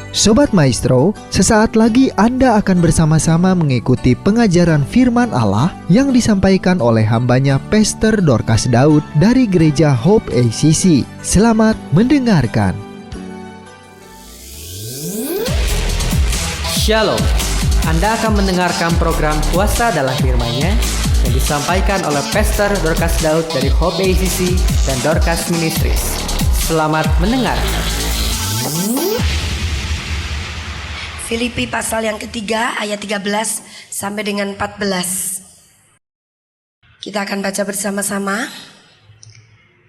Sobat Maestro, sesaat lagi Anda akan bersama-sama mengikuti pengajaran firman Allah yang disampaikan oleh hambanya Pastor Dorcas Daud dari Gereja Hope ACC. Selamat mendengarkan. Shalom, Anda akan mendengarkan program Kuasa dalam Firman-Nya yang disampaikan oleh Pastor Dorcas Daud dari Hope ACC dan Dorcas Ministries. Selamat mendengarkan. Filipi pasal yang ketiga ayat 13 sampai dengan 14. Kita akan baca bersama-sama.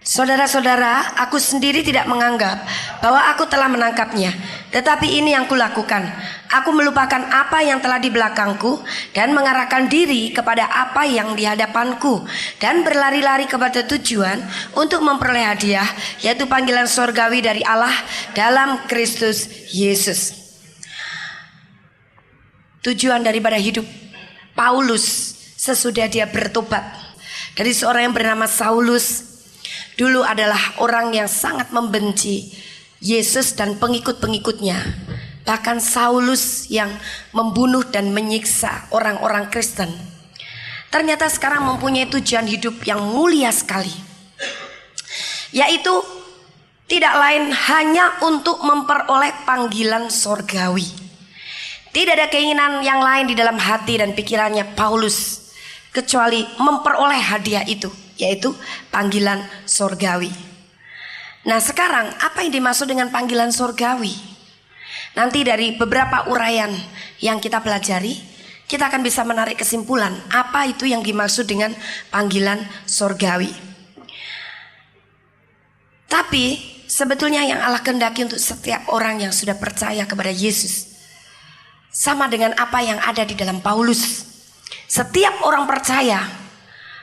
Saudara-saudara, aku sendiri tidak menganggap bahwa aku telah menangkapnya, tetapi ini yang kulakukan. Aku melupakan apa yang telah di belakangku dan mengarahkan diri kepada apa yang di hadapanku, dan berlari-lari kepada tujuan untuk memperoleh hadiah, yaitu panggilan sorgawi dari Allah dalam Kristus Yesus. Tujuan daripada hidup Paulus sesudah dia bertobat dari seorang yang bernama Saulus, dulu adalah orang yang sangat membenci Yesus dan pengikut-pengikutnya. Bahkan Saulus yang membunuh dan menyiksa orang-orang Kristen, ternyata sekarang mempunyai tujuan hidup yang mulia sekali, yaitu tidak lain hanya untuk memperoleh panggilan sorgawi. Tidak ada keinginan yang lain di dalam hati dan pikirannya Paulus kecuali memperoleh hadiah itu, yaitu panggilan sorgawi. Nah, sekarang apa yang dimaksud dengan panggilan sorgawi? Nanti dari beberapa uraian yang kita pelajari, kita akan bisa menarik kesimpulan apa itu yang dimaksud dengan panggilan sorgawi. Tapi sebetulnya yang Allah kehendaki untuk setiap orang yang sudah percaya kepada Yesus sama dengan apa yang ada di dalam Paulus. Setiap orang percaya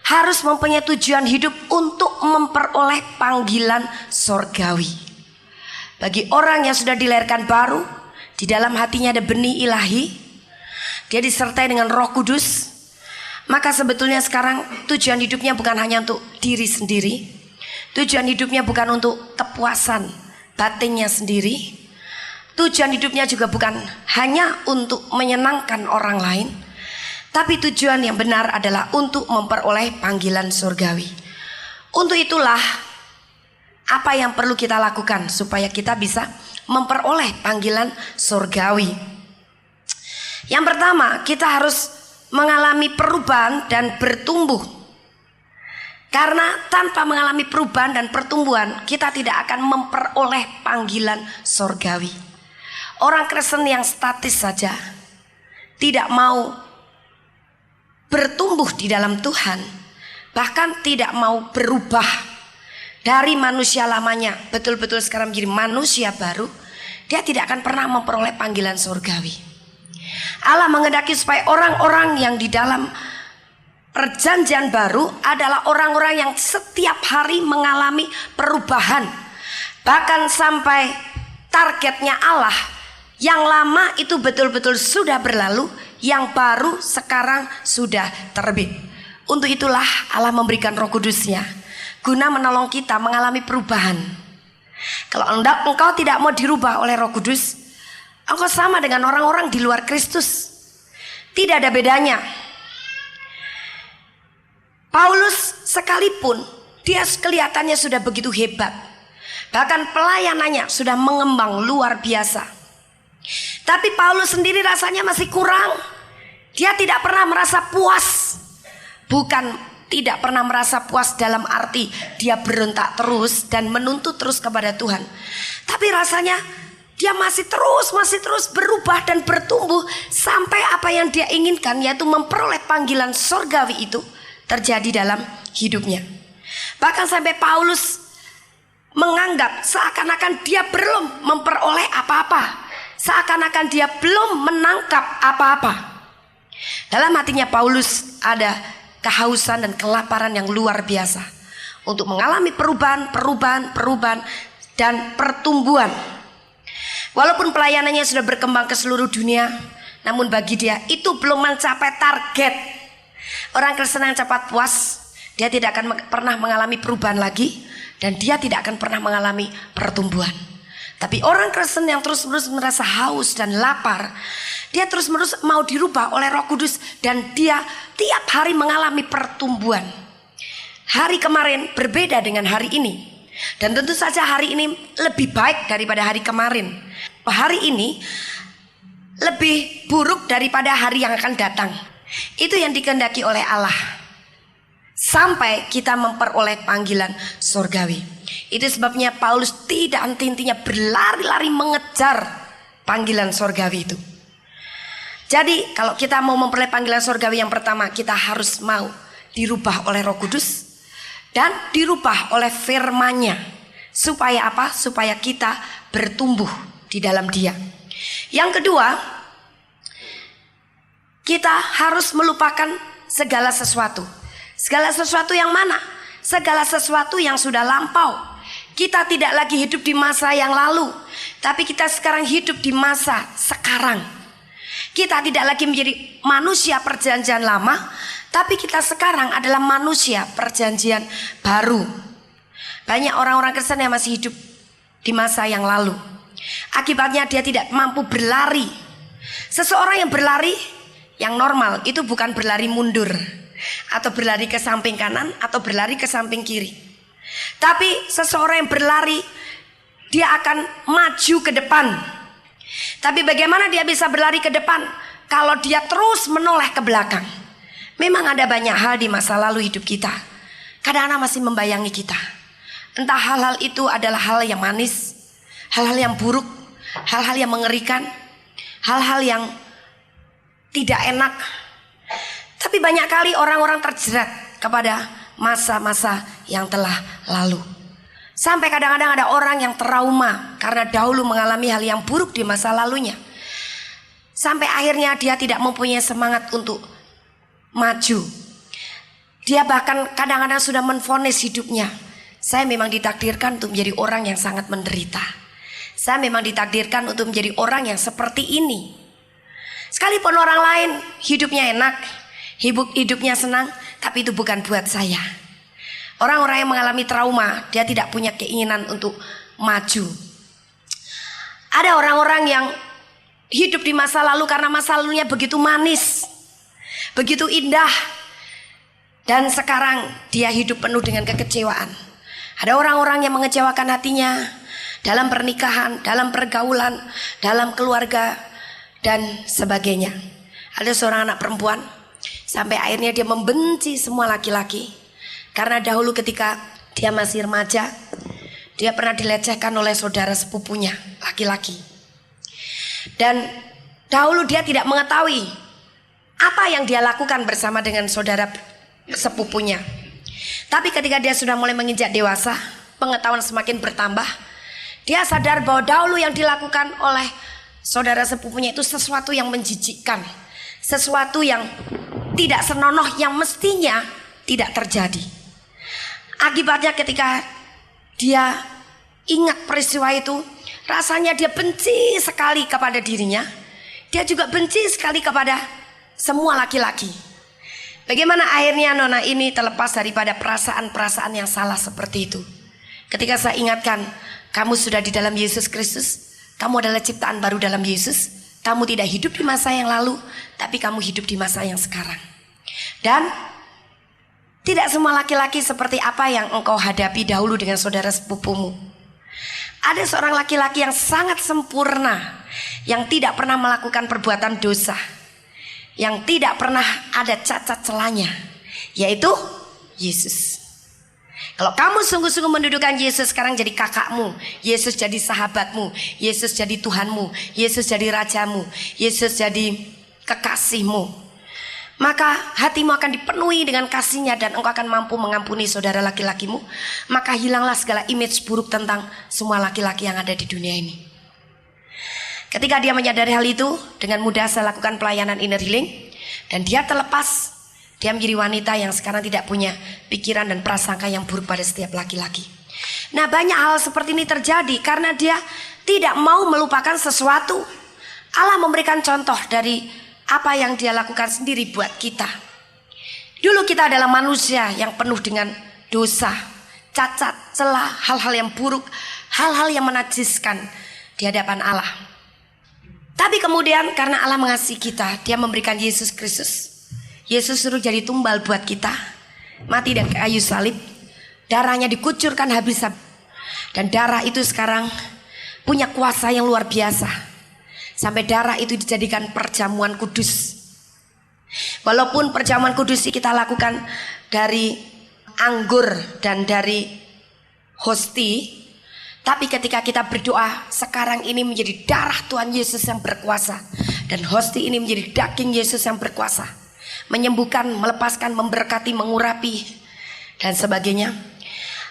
harus mempunyai tujuan hidup untuk memperoleh panggilan sorgawi. Bagi orang yang sudah dilahirkan baru, di dalam hatinya ada benih ilahi, dia disertai dengan Roh Kudus, maka sebetulnya sekarang tujuan hidupnya bukan hanya untuk diri sendiri. Tujuan hidupnya bukan untuk kepuasan batinnya sendiri. Tujuan hidupnya juga bukan hanya untuk menyenangkan orang lain, tapi tujuan yang benar adalah untuk memperoleh panggilan surgawi. Untuk itulah apa yang perlu kita lakukan supaya kita bisa memperoleh panggilan surgawi. Yang pertama, kita harus mengalami perubahan dan bertumbuh. Karena tanpa mengalami perubahan dan pertumbuhan, kita tidak akan memperoleh panggilan surgawi. Orang Kristen yang statis saja, tidak mau bertumbuh di dalam Tuhan, bahkan tidak mau berubah dari manusia lamanya, betul-betul sekarang menjadi manusia baru, dia tidak akan pernah memperoleh panggilan surgawi. Allah menghendaki supaya orang-orang yang di dalam perjanjian baru adalah orang-orang yang setiap hari mengalami perubahan, bahkan sampai targetnya Allah. Yang lama itu betul-betul sudah berlalu, yang baru sekarang sudah terbit. Untuk itulah Allah memberikan Roh Kudus-Nya guna menolong kita mengalami perubahan. Kalau engkau tidak mau dirubah oleh Roh Kudus, engkau sama dengan orang-orang di luar Kristus. Tidak ada bedanya. Paulus sekalipun dia kelihatannya sudah begitu hebat, bahkan pelayanannya sudah mengembang luar biasa, tapi Paulus sendiri rasanya masih kurang. Dia tidak pernah merasa puas. Bukan tidak pernah merasa puas dalam arti dia berontak terus dan menuntut terus kepada Tuhan, tapi rasanya dia masih terus berubah dan bertumbuh sampai apa yang dia inginkan, yaitu memperoleh panggilan sorgawi itu terjadi dalam hidupnya. Bahkan sampai Paulus menganggap seakan-akan dia belum memperoleh apa-apa, seakan-akan dia belum menangkap apa-apa. Dalam hatinya Paulus ada kehausan dan kelaparan yang luar biasa untuk mengalami perubahan dan pertumbuhan. Walaupun pelayanannya sudah berkembang ke seluruh dunia, namun bagi dia itu belum mencapai target. Orang Kristen yang cepat puas, dia tidak akan pernah mengalami perubahan lagi, dan dia tidak akan pernah mengalami pertumbuhan. Tapi orang Kristen yang terus-menerus merasa haus dan lapar, dia terus-menerus mau dirubah oleh Roh Kudus, dan dia tiap hari mengalami pertumbuhan. Hari kemarin berbeda dengan hari ini, dan tentu saja hari ini lebih baik daripada hari kemarin. Hari ini lebih buruk daripada hari yang akan datang. Itu yang dikehendaki oleh Allah, sampai kita memperoleh panggilan surgawi. Itu sebabnya Paulus tidak henti-hentinya berlari-lari mengejar panggilan surgawi itu. Jadi kalau kita mau memperoleh panggilan surgawi, yang pertama kita harus mau dirubah oleh Roh Kudus dan dirubah oleh firman-Nya. Supaya apa? Supaya kita bertumbuh di dalam Dia. Yang kedua, kita harus melupakan segala sesuatu. Segala sesuatu yang mana? Segala sesuatu yang sudah lampau. Kita tidak lagi hidup di masa yang lalu, tapi kita sekarang hidup di masa sekarang. Kita tidak lagi menjadi manusia perjanjian lama, tapi kita sekarang adalah manusia perjanjian baru. Banyak orang-orang Kristen yang masih hidup di masa yang lalu. Akibatnya dia tidak mampu berlari. Seseorang yang berlari yang normal itu bukan berlari mundur, atau berlari ke samping kanan, atau berlari ke samping kiri. Tapi seseorang yang berlari, dia akan maju ke depan. Tapi bagaimana dia bisa berlari ke depan kalau dia terus menoleh ke belakang? Memang ada banyak hal di masa lalu hidup kita, kadang-kadang masih membayangi kita. Entah hal-hal itu adalah hal yang manis, hal-hal yang buruk, hal-hal yang mengerikan, hal-hal yang tidak enak. Tapi banyak kali orang-orang terjerat kepada masa-masa yang telah lalu. Sampai kadang-kadang ada orang yang trauma karena dahulu mengalami hal yang buruk di masa lalunya. Sampai akhirnya dia tidak mempunyai semangat untuk maju. Dia bahkan kadang-kadang sudah menvonis hidupnya, saya memang ditakdirkan untuk menjadi orang yang sangat menderita. Saya memang ditakdirkan untuk menjadi orang yang seperti ini. Sekalipun orang lain hidupnya enak, hidupnya senang, tapi itu bukan buat saya. Orang-orang yang mengalami trauma, dia tidak punya keinginan untuk maju. Ada orang-orang yang hidup di masa lalu karena masa lalunya begitu manis, begitu indah, dan sekarang dia hidup penuh dengan kekecewaan. Ada orang-orang yang mengecewakan hatinya dalam pernikahan, dalam pergaulan, dalam keluarga, dan sebagainya. Ada seorang anak perempuan, sampai akhirnya dia membenci semua laki-laki. Karena dahulu ketika dia masih remaja, dia pernah dilecehkan oleh saudara sepupunya, laki-laki. Dan dahulu dia tidak mengetahui apa yang dia lakukan bersama dengan saudara sepupunya. Tapi ketika dia sudah mulai menginjak dewasa, pengetahuan semakin bertambah, dia sadar bahwa dahulu yang dilakukan oleh saudara sepupunya itu sesuatu yang menjijikkan, sesuatu yang tidak senonoh, yang mestinya tidak terjadi. Akibatnya ketika dia ingat peristiwa itu, rasanya dia benci sekali kepada dirinya. Dia juga benci sekali kepada semua laki-laki. Bagaimana akhirnya nona ini terlepas daripada perasaan-perasaan yang salah seperti itu. Ketika saya ingatkan, kamu sudah di dalam Yesus Kristus, kamu adalah ciptaan baru dalam Yesus. Kamu tidak hidup di masa yang lalu, tapi kamu hidup di masa yang sekarang. Dan tidak semua laki-laki seperti apa yang engkau hadapi dahulu dengan saudara sepupumu. Ada seorang laki-laki yang sangat sempurna, yang tidak pernah melakukan perbuatan dosa, yang tidak pernah ada cacat celanya, yaitu Yesus. Kalau kamu sungguh-sungguh mendudukan Yesus sekarang jadi kakakmu, Yesus jadi sahabatmu, Yesus jadi Tuhanmu, Yesus jadi rajamu, Yesus jadi kekasihmu, maka hatimu akan dipenuhi dengan kasih-Nya dan engkau akan mampu mengampuni saudara laki-lakimu. Maka hilanglah segala image buruk tentang semua laki-laki yang ada di dunia ini. Ketika dia menyadari hal itu, dengan mudah saya lakukan pelayanan inner healing, dan dia terlepas. Dia menjadi wanita yang sekarang tidak punya pikiran dan prasangka yang buruk pada setiap laki-laki. Nah, banyak hal seperti ini terjadi karena dia tidak mau melupakan sesuatu. Allah memberikan contoh dari apa yang dia lakukan sendiri buat kita. Dulu kita adalah manusia yang penuh dengan dosa, cacat, celah, hal-hal yang buruk, hal-hal yang menajiskan. di hadapan Allah. Tapi kemudian karena Allah mengasihi kita, Dia memberikan Yesus Kristus. Yesus suruh jadi tumbal buat kita, mati dan kayu salib. Darahnya dikucurkan habis-habis. Dan darah itu sekarang punya kuasa yang luar biasa. Sampai darah itu dijadikan perjamuan kudus. Walaupun perjamuan kudus kita lakukan dari anggur dan dari hosti, tapi ketika kita berdoa, sekarang ini menjadi darah Tuhan Yesus yang berkuasa, dan hosti ini menjadi daging Yesus yang berkuasa, menyembuhkan, melepaskan, memberkati, mengurapi, dan sebagainya.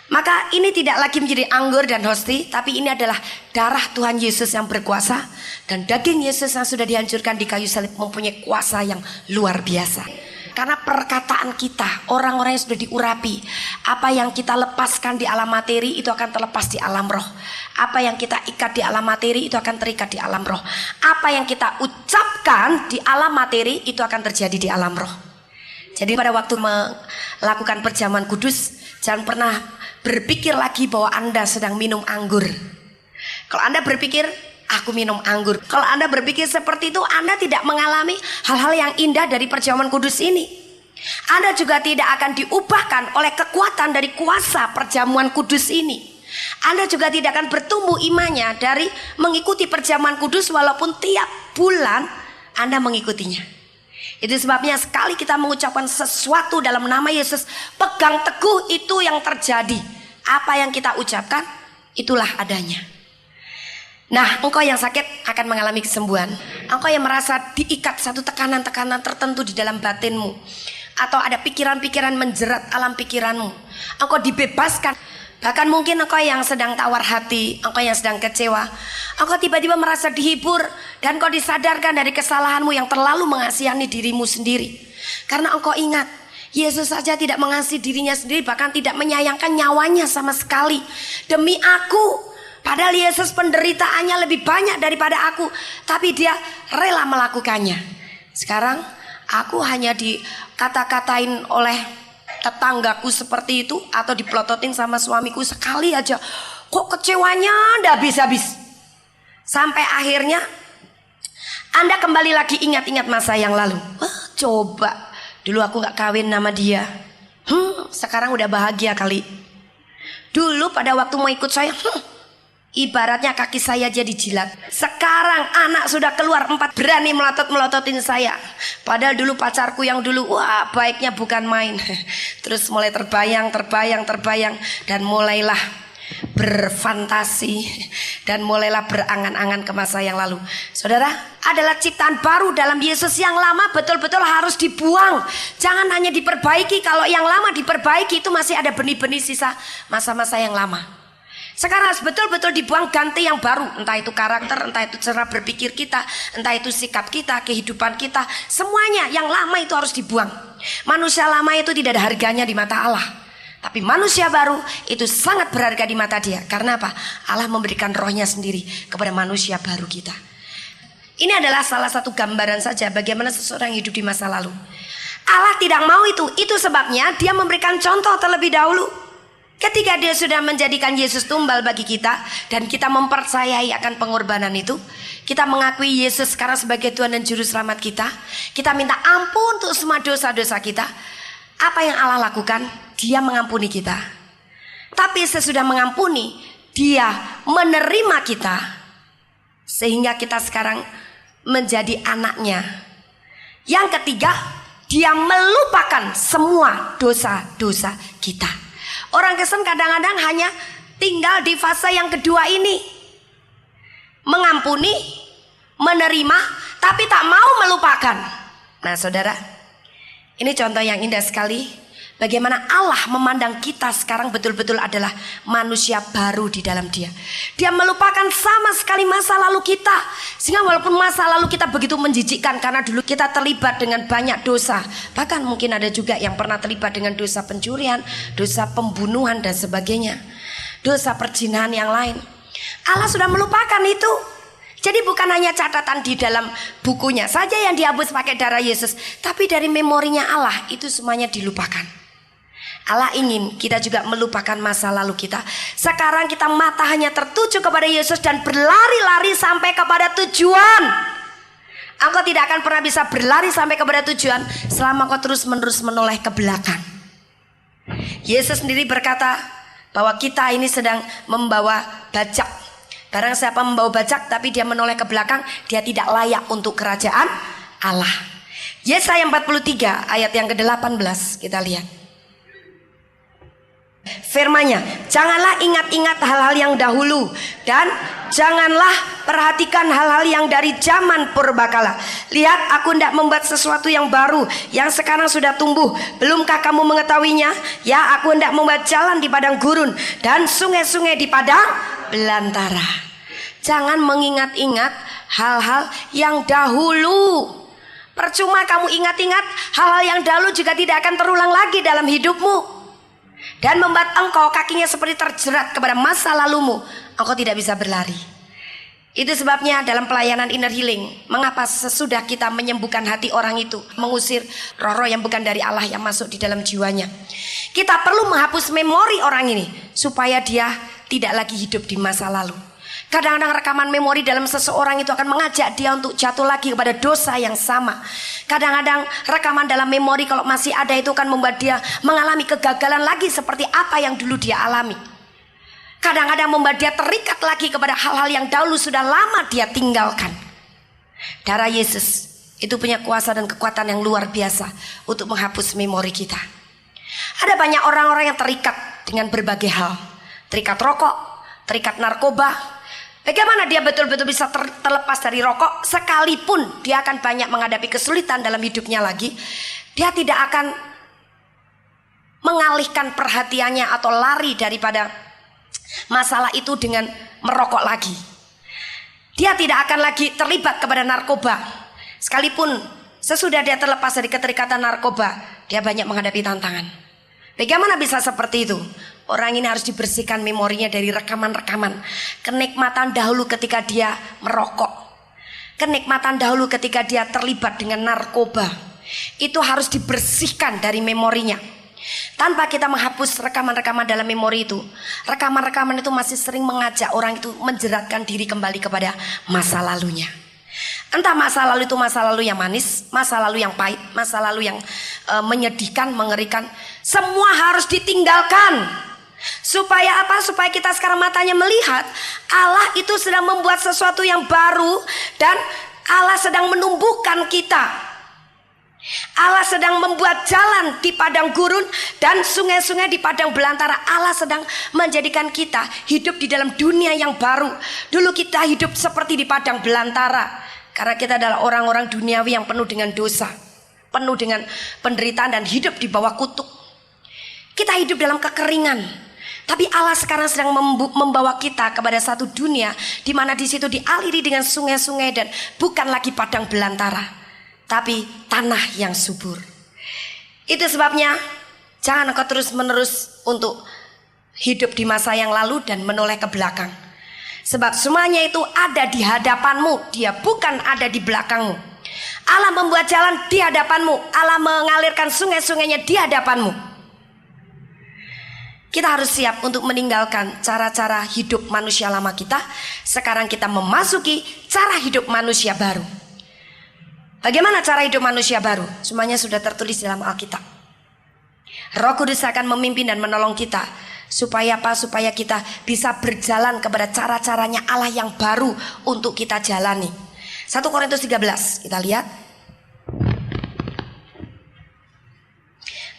Maka ini tidak lagi menjadi anggur dan hosti, tapi ini adalah darah Tuhan Yesus yang berkuasa, dan daging Yesus yang sudah dihancurkan di kayu salib mempunyai kuasa yang luar biasa. Karena perkataan kita, orang-orang yang sudah diurapi, apa yang kita lepaskan di alam materi itu akan terlepas di alam roh. Apa yang kita ikat di alam materi itu akan terikat di alam roh. Apa yang kita ucapkan di alam materi itu akan terjadi di alam roh. Jadi pada waktu melakukan perjamuan kudus, jangan pernah berpikir lagi bahwa Anda sedang minum anggur. Kalau Anda berpikir, aku minum anggur, kalau Anda berpikir seperti itu, Anda tidak mengalami hal-hal yang indah dari perjamuan kudus ini. Anda juga tidak akan diubahkan oleh kekuatan dari kuasa perjamuan kudus ini. Anda juga tidak akan bertumbuh imannya dari mengikuti perjamuan kudus walaupun tiap bulan Anda mengikutinya. Itu sebabnya sekali kita mengucapkan sesuatu dalam nama Yesus, pegang teguh itu yang terjadi. Apa yang kita ucapkan, itulah adanya. Nah, engkau yang sakit akan mengalami kesembuhan. Engkau yang merasa diikat satu tekanan-tekanan tertentu di dalam batinmu, atau ada pikiran-pikiran menjerat alam pikiranmu, engkau dibebaskan. Bahkan mungkin engkau yang sedang tawar hati, engkau yang sedang kecewa, engkau tiba-tiba merasa dihibur, dan engkau disadarkan dari kesalahanmu yang terlalu mengasihani dirimu sendiri. Karena engkau ingat, Yesus saja tidak mengasihi dirinya sendiri, bahkan tidak menyayangkan nyawanya sama sekali demi aku. Padahal Yesus penderitaannya lebih banyak daripada aku, tapi Dia rela melakukannya. Sekarang aku hanya dikata-katain oleh tetanggaku seperti itu, atau dipelototin sama suamiku sekali aja, kok kecewanya ndak habis-habis. Sampai akhirnya Anda kembali lagi ingat-ingat masa yang lalu. Wah, coba dulu aku gak kawin sama dia, sekarang udah bahagia kali. Dulu pada waktu mau ikut saya, ibaratnya kaki saya jadi jilat. Sekarang anak sudah keluar 4, berani melotot-melototin saya. Padahal dulu pacarku yang dulu, wah baiknya bukan main. Terus mulai terbayang, dan mulailah berfantasi, dan mulailah berangan-angan ke masa yang lalu. Saudara, adalah ciptaan baru dalam Yesus. Yang lama betul-betul harus dibuang. Jangan hanya diperbaiki. Kalau yang lama diperbaiki, itu masih ada benih-benih sisa masa-masa yang lama. Sekarang harus betul-betul dibuang, ganti yang baru. Entah itu karakter, entah itu cara berpikir kita, entah itu sikap kita, kehidupan kita. Semuanya yang lama itu harus dibuang. Manusia lama itu tidak ada harganya di mata Allah. Tapi manusia baru itu sangat berharga di mata Dia. Karena apa? Allah memberikan rohnya sendiri kepada manusia baru kita. Ini adalah salah satu gambaran saja bagaimana seseorang hidup di masa lalu. Allah tidak mau itu. Itu sebabnya Dia memberikan contoh terlebih dahulu. Ketika Dia sudah menjadikan Yesus tumbal bagi kita, dan kita mempercayai akan pengorbanan itu, kita mengakui Yesus sekarang sebagai Tuhan dan Juru Selamat kita, kita minta ampun untuk semua dosa-dosa kita. Apa yang Allah lakukan? Dia mengampuni kita. Tapi sesudah mengampuni, Dia menerima kita, sehingga kita sekarang menjadi anaknya. Yang ketiga, Dia melupakan semua dosa-dosa kita. Orang Kristen kadang-kadang hanya tinggal di fase yang kedua ini, mengampuni, menerima, tapi tak mau melupakan. Nah saudara, ini contoh yang indah sekali. Bagaimana Allah memandang kita sekarang betul-betul adalah manusia baru di dalam Dia. Dia melupakan sama sekali masa lalu kita. Sehingga walaupun masa lalu kita begitu menjijikkan, karena dulu kita terlibat dengan banyak dosa. Bahkan mungkin ada juga yang pernah terlibat dengan dosa pencurian, dosa pembunuhan dan sebagainya, dosa perzinahan yang lain. Allah sudah melupakan itu. Jadi bukan hanya catatan di dalam bukunya saja yang dihapus pakai darah Yesus, tapi dari memorinya Allah itu semuanya dilupakan. Allah ingin kita juga melupakan masa lalu kita. Sekarang kita mata hanya tertuju kepada Yesus dan berlari-lari sampai kepada tujuan. Engkau tidak akan pernah bisa berlari sampai kepada tujuan selama kau terus-menerus menoleh ke belakang. Yesus sendiri berkata bahwa kita ini sedang membawa bajak. Barang siapa membawa bajak tapi dia menoleh ke belakang, dia tidak layak untuk kerajaan Allah. Yesaya 43 ayat yang ke-18 kita lihat. Firman-Nya, janganlah ingat-ingat hal-hal yang dahulu dan janganlah perhatikan hal-hal yang dari zaman purbakala. Lihat, aku hendak membuat sesuatu yang baru yang sekarang sudah tumbuh. Belumkah kamu mengetahuinya? Ya, aku hendak membuat jalan di padang gurun dan sungai-sungai di padang belantara. Jangan mengingat-ingat hal-hal yang dahulu. Percuma kamu ingat-ingat hal-hal yang dahulu juga tidak akan terulang lagi dalam hidupmu. Dan membuat engkau kakinya seperti terjerat kepada masa lalumu. Engkau tidak bisa berlari. Itu sebabnya dalam pelayanan inner healing, mengapa sesudah kita menyembuhkan hati orang itu, mengusir roh-roh yang bukan dari Allah yang masuk di dalam jiwanya, kita perlu menghapus memori orang ini supaya dia tidak lagi hidup di masa lalu. Kadang-kadang rekaman memori dalam seseorang itu akan mengajak dia untuk jatuh lagi kepada dosa yang sama. Kadang-kadang rekaman dalam memori kalau masih ada itu akan membuat dia mengalami kegagalan lagi seperti apa yang dulu dia alami. Kadang-kadang membuat dia terikat lagi kepada hal-hal yang dahulu sudah lama dia tinggalkan. Darah Yesus itu punya kuasa dan kekuatan yang luar biasa untuk menghapus memori kita. Ada banyak orang-orang yang terikat dengan berbagai hal. Terikat rokok, terikat narkoba. Bagaimana dia betul-betul bisa terlepas dari rokok? Sekalipun dia akan banyak menghadapi kesulitan dalam hidupnya lagi, dia tidak akan mengalihkan perhatiannya atau lari daripada masalah itu dengan merokok lagi. Dia tidak akan lagi terlibat kepada narkoba. Sekalipun sesudah dia terlepas dari keterikatan narkoba, dia banyak menghadapi tantangan. Bagaimana bisa seperti itu? Orang ini harus dibersihkan memorinya dari rekaman-rekaman kenikmatan dahulu ketika dia merokok, kenikmatan dahulu ketika dia terlibat dengan narkoba. Itu harus dibersihkan dari memorinya. Tanpa kita menghapus rekaman-rekaman dalam memori itu, rekaman-rekaman itu masih sering mengajak orang itu menjeratkan diri kembali kepada masa lalunya. Entah masa lalu itu masa lalu yang manis, masa lalu yang pahit, masa lalu yang menyedihkan, mengerikan. Semua harus ditinggalkan. Supaya apa? Supaya kita sekarang matanya melihat Allah itu sedang membuat sesuatu yang baru. Dan Allah sedang menumbuhkan kita. Allah sedang membuat jalan di padang gurun dan sungai-sungai di padang belantara. Allah sedang menjadikan kita hidup di dalam dunia yang baru. Dulu kita hidup seperti di padang belantara, karena kita adalah orang-orang duniawi yang penuh dengan dosa, penuh dengan penderitaan dan hidup di bawah kutuk. Kita hidup dalam kekeringan. Tapi Allah sekarang sedang membawa kita kepada satu dunia di mana di situ dialiri dengan sungai-sungai dan bukan lagi padang belantara, tapi tanah yang subur. Itu sebabnya jangan engkau terus-menerus untuk hidup di masa yang lalu dan menoleh ke belakang. Sebab semuanya itu ada di hadapanmu, dia bukan ada di belakangmu. Allah membuat jalan di hadapanmu, Allah mengalirkan sungai-sungainya di hadapanmu. Kita harus siap untuk meninggalkan cara-cara hidup manusia lama kita. Sekarang kita memasuki cara hidup manusia baru. Bagaimana cara hidup manusia baru? Semuanya sudah tertulis dalam Alkitab. Roh Kudus akan memimpin dan menolong kita. Supaya apa? Supaya kita bisa berjalan kepada cara-caranya Allah yang baru untuk kita jalani. 1 Korintus 13 kita lihat.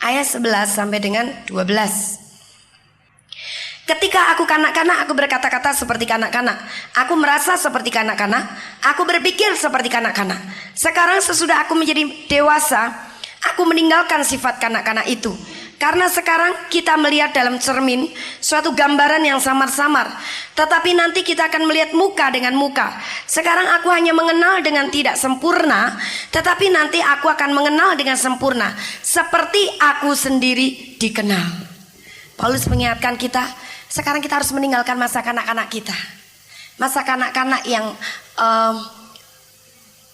Ayat 11 sampai dengan 12. Ketika aku kanak-kanak, aku berkata-kata seperti kanak-kanak. Aku merasa seperti kanak-kanak. Aku berpikir seperti kanak-kanak. Sekarang sesudah aku menjadi dewasa, aku meninggalkan sifat kanak-kanak itu. Karena sekarang kita melihat dalam cermin suatu gambaran yang samar-samar. Tetapi nanti kita akan melihat muka dengan muka. Sekarang aku hanya mengenal dengan tidak sempurna. Tetapi nanti aku akan mengenal dengan sempurna, seperti aku sendiri dikenal. Paulus mengingatkan kita, sekarang kita harus meninggalkan masa kanak-kanak kita. Masa kanak-kanak yang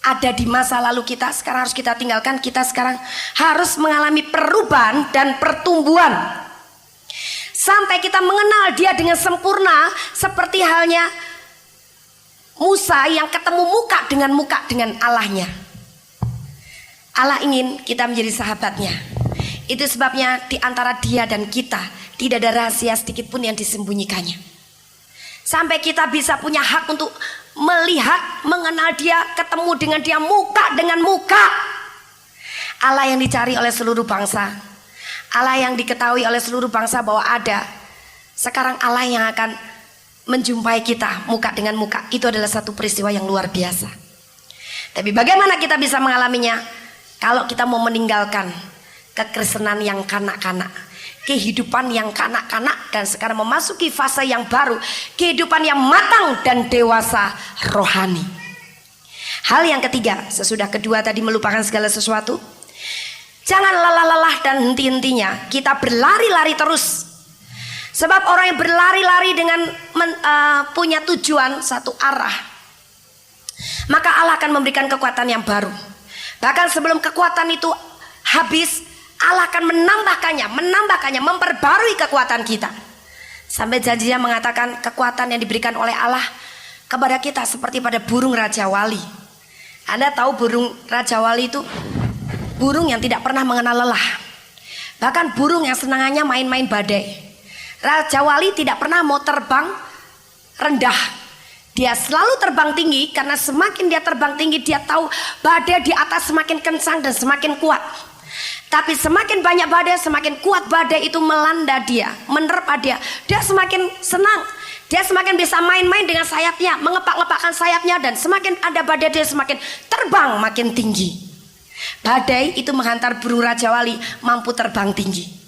ada di masa lalu kita, sekarang harus kita tinggalkan. Kita sekarang harus mengalami perubahan dan pertumbuhan. Sampai kita mengenal dia dengan sempurna, seperti halnya Musa yang ketemu muka dengan Allahnya. Allah ingin kita menjadi sahabatnya. Itu sebabnya di antara dia dan kita tidak ada rahasia sedikit pun yang disembunyikannya. Sampai kita bisa punya hak untuk melihat, mengenal dia, ketemu dengan dia muka dengan muka. Allah yang dicari oleh seluruh bangsa, Allah yang diketahui oleh seluruh bangsa bahwa ada. Sekarang Allah yang akan menjumpai kita muka dengan muka. Itu adalah satu peristiwa yang luar biasa. Tapi bagaimana kita bisa mengalaminya? Kalau kita mau meninggalkan kekristenan yang kanak-kanak, kehidupan yang kanak-kanak, dan sekarang memasuki fase yang baru, kehidupan yang matang dan dewasa rohani. Hal yang ketiga, sesudah kedua tadi melupakan segala sesuatu, jangan lelah-lelah dan henti-hentinya kita berlari-lari terus. Sebab orang yang berlari-lari dengan punya tujuan satu arah, maka Allah akan memberikan kekuatan yang baru. Bahkan sebelum kekuatan itu habis, Allah akan menambahkannya, memperbarui kekuatan kita. Sampai janjinya mengatakan kekuatan yang diberikan oleh Allah kepada kita seperti pada burung Raja Wali. Anda tahu burung Raja Wali itu burung yang tidak pernah mengenal lelah. Bahkan burung yang senangannya main-main badai. Raja Wali tidak pernah mau terbang rendah. Dia selalu terbang tinggi, karena semakin dia terbang tinggi dia tahu badai di atas semakin kencang dan semakin kuat. Tapi semakin banyak badai, semakin kuat badai itu melanda dia, menerpa dia. Dia semakin senang, dia semakin bisa main-main dengan sayapnya, mengepak-ngepakkan sayapnya, dan semakin ada badai dia semakin terbang makin tinggi. Badai itu menghantar burung Raja Wali mampu terbang tinggi.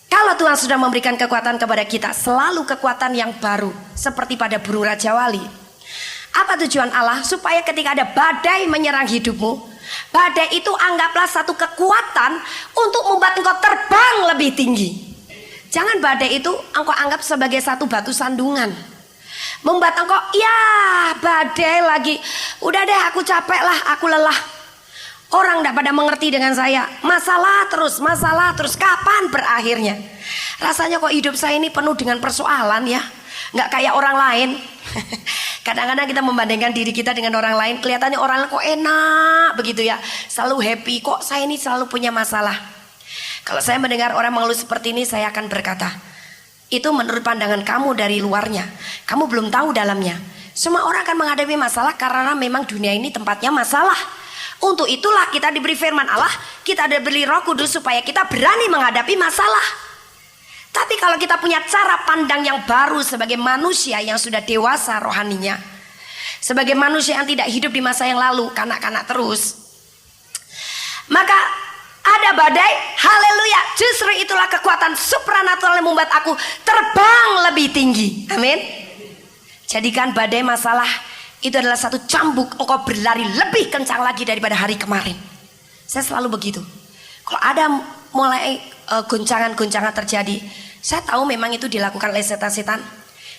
Kalau Tuhan sudah memberikan kekuatan kepada kita, selalu kekuatan yang baru seperti pada burung Raja Wali. Apa tujuan Allah? Supaya ketika ada badai menyerang hidupmu, badai itu anggaplah satu kekuatan untuk membuat engkau terbang lebih tinggi. Jangan badai itu engkau anggap sebagai satu batu sandungan, membuat engkau, ya badai lagi, udah deh aku capek lah, aku lelah. Orang tidak pada mengerti dengan saya. Masalah terus, kapan berakhirnya? Rasanya kok hidup saya ini penuh dengan persoalan ya, nggak kayak orang lain. Kadang-kadang kita membandingkan diri kita dengan orang lain, kelihatannya orang lain kok enak begitu ya, selalu happy. Kok saya ini selalu punya masalah? Kalau saya mendengar orang mengeluh seperti ini, saya akan berkata, itu menurut pandangan kamu dari luarnya, kamu belum tahu dalamnya. Semua orang akan menghadapi masalah karena memang dunia ini tempatnya masalah. Untuk itulah kita diberi firman Allah, kita diberi Roh Kudus supaya kita berani menghadapi masalah. Tapi kalau kita punya cara pandang yang baru sebagai manusia yang sudah dewasa rohaninya, sebagai manusia yang tidak hidup di masa yang lalu, kanak-kanak terus, maka ada badai, haleluya, justru itulah kekuatan supranatural yang membuat aku terbang lebih tinggi. Amin. Jadikan badai masalah itu adalah satu cambuk, engkau berlari lebih kencang lagi daripada hari kemarin. Saya selalu begitu. Kalau ada mulai goncangan-goncangan terjadi, saya tahu memang itu dilakukan oleh setan-setan.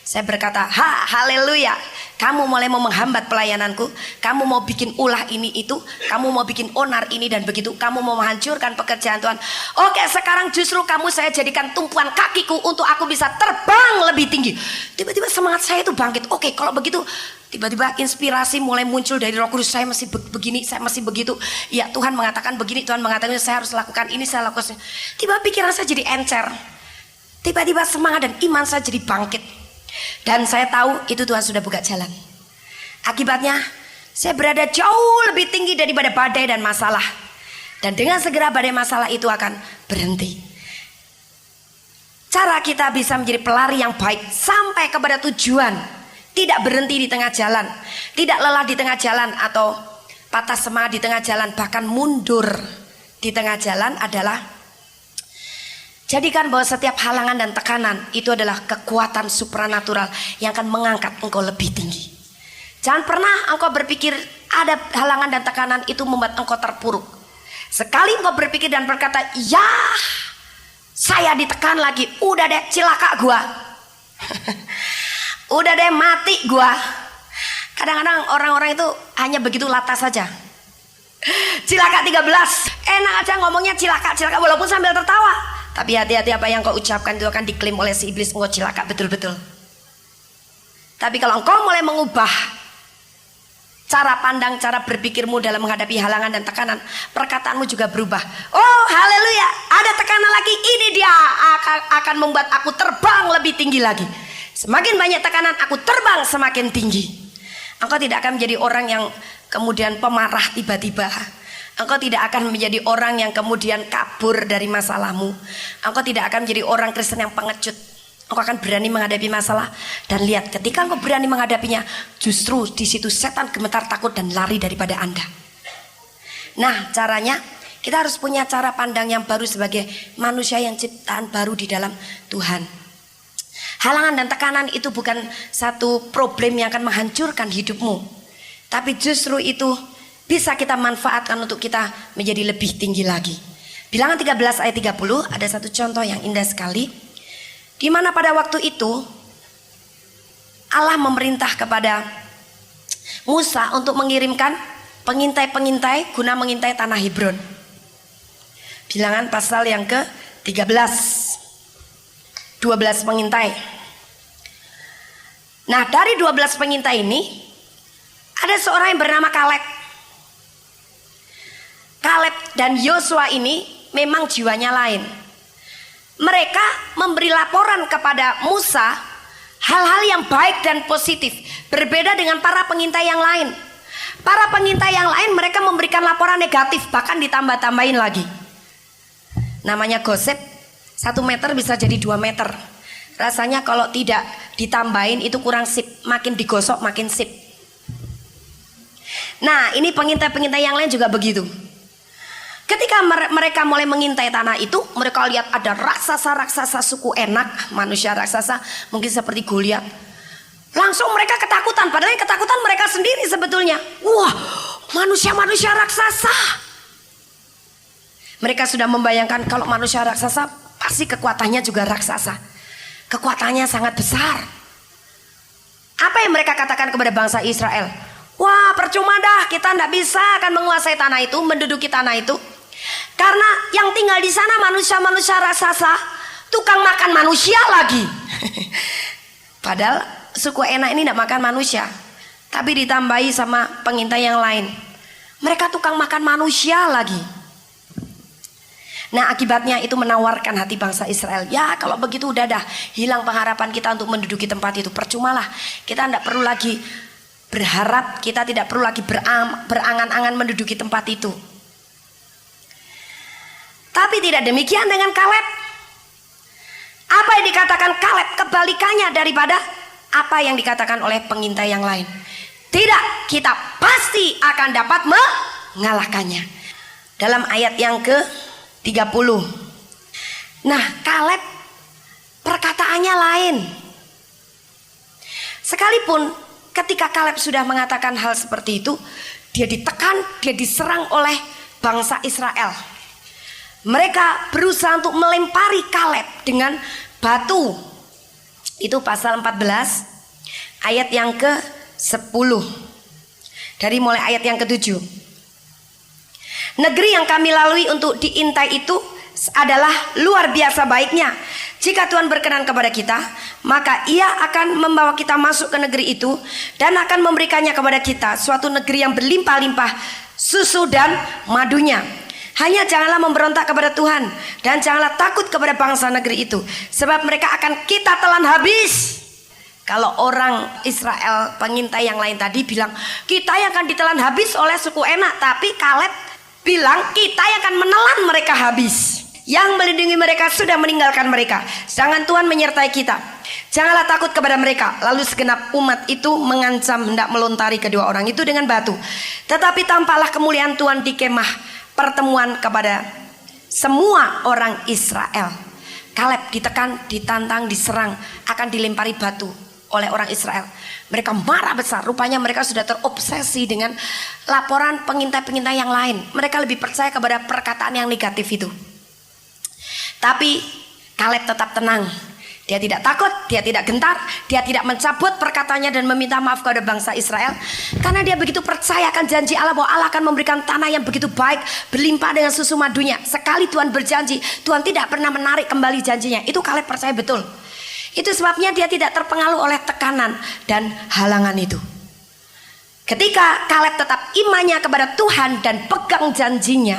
Saya berkata, haleluya, kamu mulai mau menghambat pelayananku, kamu mau bikin ulah ini itu, kamu mau bikin onar ini dan begitu, kamu mau menghancurkan pekerjaan Tuhan. Oke, sekarang justru kamu saya jadikan tumpuan kakiku untuk aku bisa terbang lebih tinggi. Tiba-tiba semangat saya itu bangkit. Oke, kalau begitu, tiba-tiba inspirasi mulai muncul dari Roh Kudus. Saya masih begini, saya masih begitu. Ya, Tuhan mengatakan begini, Tuhan mengatakan saya harus lakukan ini, saya lakukan. Tiba pikiran saya jadi encer. Tiba-tiba semangat dan iman saya jadi bangkit. Dan saya tahu itu Tuhan sudah buka jalan. Akibatnya saya berada jauh lebih tinggi daripada badai dan masalah. Dan dengan segera badai masalah itu akan berhenti. Cara kita bisa menjadi pelari yang baik sampai kepada tujuan, tidak berhenti di tengah jalan, tidak lelah di tengah jalan atau patah semangat di tengah jalan, bahkan mundur di tengah jalan adalah jadikan bahwa setiap halangan dan tekanan itu adalah kekuatan supranatural yang akan mengangkat engkau lebih tinggi. Jangan pernah engkau berpikir ada halangan dan tekanan itu membuat engkau terpuruk. Sekali engkau berpikir dan berkata, ya saya ditekan lagi, udah deh cilaka gua. Udah deh mati gua. Kadang-kadang orang-orang itu hanya begitu latas saja. Cilaka 13, enak aja ngomongnya cilaka walaupun sambil tertawa. Tapi hati-hati, apa yang kau ucapkan itu akan diklaim oleh si iblis, engkau cilaka betul-betul. Tapi kalau engkau mulai mengubah cara pandang, cara berpikirmu dalam menghadapi halangan dan tekanan, perkataanmu juga berubah. Oh haleluya, ada tekanan lagi, ini dia akan membuat aku terbang lebih tinggi lagi. Semakin banyak tekanan, aku terbang semakin tinggi. Engkau tidak akan menjadi orang yang kemudian pemarah tiba-tiba. Engkau tidak akan menjadi orang yang kemudian kabur dari masalahmu. Engkau tidak akan menjadi orang Kristen yang pengecut. Engkau akan berani menghadapi masalah. Dan lihat, ketika engkau berani menghadapinya, justru di situ setan gemetar takut dan lari daripada Anda. Nah, caranya kita harus punya cara pandang yang baru sebagai manusia yang ciptaan baru di dalam Tuhan. Halangan dan tekanan itu bukan satu problem yang akan menghancurkan hidupmu, tapi justru itu bisa kita manfaatkan untuk kita menjadi lebih tinggi lagi. Bilangan 13 ayat 30 ada satu contoh yang indah sekali, di mana pada waktu itu Allah memerintah kepada Musa untuk mengirimkan pengintai-pengintai guna mengintai tanah Hebron. Bilangan pasal yang ke-13, 12 pengintai. Nah, dari 12 pengintai ini ada seorang yang bernama Kaleb. Kaleb dan Yosua ini memang jiwanya lain. Mereka memberi laporan kepada Musa hal-hal yang baik dan positif, berbeda dengan para pengintai yang lain. Para pengintai yang lain mereka memberikan laporan negatif, bahkan ditambah-tambahin lagi. Namanya gosip, 1 meter bisa jadi 2 meter. Rasanya kalau tidak ditambahin itu kurang sip, makin digosok makin sip. Nah, ini pengintai-pengintai yang lain juga begitu. Ketika mereka mulai mengintai tanah itu, mereka lihat ada raksasa-raksasa suku Enak, manusia raksasa, mungkin seperti Goliat. Langsung mereka ketakutan, padahal yang ketakutan mereka sendiri sebetulnya. Wah, manusia-manusia raksasa. Mereka sudah membayangkan kalau manusia raksasa pasti kekuatannya juga raksasa. Kekuatannya sangat besar. Apa yang mereka katakan kepada bangsa Israel? Wah, percuma dah, kita tidak bisa akan menguasai tanah itu, menduduki tanah itu. Karena yang tinggal di sana manusia-manusia raksasa, tukang makan manusia lagi. Padahal suku Enak ini tidak makan manusia, tapi ditambahi sama pengintai yang lain. Mereka tukang makan manusia lagi. Nah, akibatnya itu menawarkan hati bangsa Israel. Ya, kalau begitu udah dah, hilang pengharapan kita untuk menduduki tempat itu. Percumalah, kita tidak perlu lagi berharap, kita tidak perlu lagi berangan-angan menduduki tempat itu. Tapi tidak demikian dengan Kaleb. Apa yang dikatakan Kaleb kebalikannya daripada apa yang dikatakan oleh pengintai yang lain. Tidak, kita pasti akan dapat mengalahkannya. Dalam ayat yang ke-30. Nah, Kaleb perkataannya lain. Sekalipun ketika Kaleb sudah mengatakan hal seperti itu, dia ditekan, dia diserang oleh bangsa Israel. Mereka berusaha untuk melempari Kaleb dengan batu. Itu pasal 14 ayat yang ke-10. Dari mulai ayat yang ke-7. Negeri yang kami lalui untuk diintai itu adalah luar biasa baiknya. Jika Tuhan berkenan kepada kita, maka Ia akan membawa kita masuk ke negeri itu dan akan memberikannya kepada kita, suatu negeri yang berlimpah-limpah susu dan madunya. Hanya janganlah memberontak kepada Tuhan dan janganlah takut kepada bangsa negeri itu, sebab mereka akan kita telan habis. Kalau orang Israel pengintai yang lain tadi bilang kita yang akan ditelan habis oleh suku Enak, tapi Kaleb bilang kita yang akan menelan mereka habis. Yang melindungi mereka sudah meninggalkan mereka, sedangkan Tuhan menyertai kita. Janganlah takut kepada mereka. Lalu segenap umat itu mengancam hendak melontari kedua orang itu dengan batu. Tetapi tampaklah kemuliaan Tuhan di kemah pertemuan kepada semua orang Israel. Kaleb ditekan, ditantang, diserang, akan dilempari batu oleh orang Israel. Mereka marah besar. Rupanya mereka sudah terobsesi dengan laporan pengintai-pengintai yang lain. Mereka lebih percaya kepada perkataan yang negatif itu. Tapi Kaleb tetap tenang. Dia tidak takut, dia tidak gentar, dia tidak mencabut perkataannya dan meminta maaf kepada bangsa Israel. Karena dia begitu percaya akan janji Allah bahwa Allah akan memberikan tanah yang begitu baik, berlimpah dengan susu madunya. Sekali Tuhan berjanji, Tuhan tidak pernah menarik kembali janjinya. Itu Kaleb percaya betul. Itu sebabnya dia tidak terpengaruh oleh tekanan dan halangan itu. Ketika Kaleb tetap imannya kepada Tuhan dan pegang janjinya,